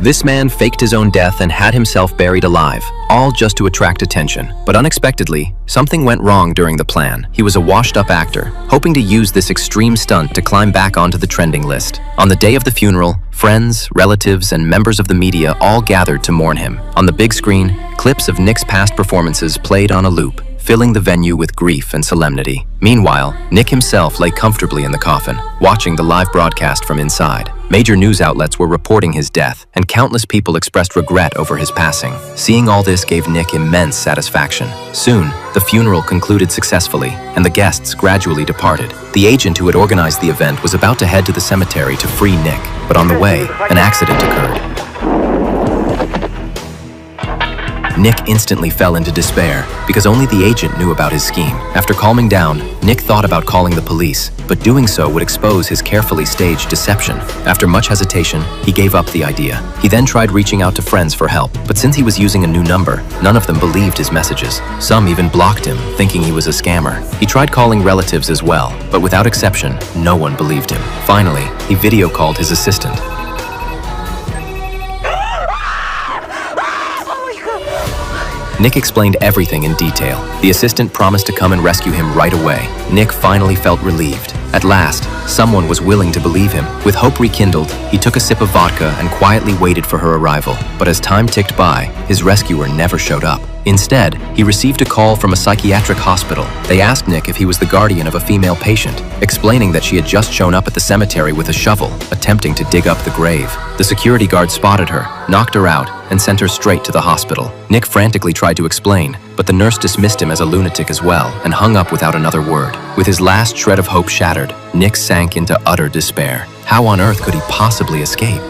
This man faked his own death and had himself buried alive, all just to attract attention. But unexpectedly, something went wrong during the plan. He was a washed-up actor, hoping to use this extreme stunt to climb back onto the trending list. On the day of the funeral, friends, relatives, and members of the media all gathered to mourn him. On the big screen, clips of Nick's past performances played on a loop, filling the venue with grief and solemnity. Meanwhile, Nick himself lay comfortably in the coffin, watching the live broadcast from inside. Major news outlets were reporting his death, and countless people expressed regret over his passing. Seeing all this gave Nick immense satisfaction. Soon, the funeral concluded successfully, and the guests gradually departed. The agent who had organized the event was about to head to the cemetery to free Nick, but on the way, an accident occurred. Nick instantly fell into despair because only the agent knew about his scheme. After calming down, Nick thought about calling the police, but doing so would expose his carefully staged deception. After much hesitation, he gave up the idea. He then tried reaching out to friends for help, but since he was using a new number, none of them believed his messages. Some even blocked him, thinking he was a scammer. He tried calling relatives as well, but without exception, no one believed him. Finally, he video called his assistant. Nick explained everything in detail. The assistant promised to come and rescue him right away. Nick finally felt relieved. At last, someone was willing to believe him. With hope rekindled, he took a sip of vodka and quietly waited for her arrival. But as time ticked by, his rescuer never showed up. Instead, he received a call from a psychiatric hospital. They asked Nick if he was the guardian of a female patient, explaining that she had just shown up at the cemetery with a shovel, attempting to dig up the grave. The security guard spotted her, knocked her out, and sent her straight to the hospital. Nick frantically tried to explain, but the nurse dismissed him as a lunatic as well and hung up without another word. With his last shred of hope shattered, Nick sank into utter despair. How on earth could he possibly escape?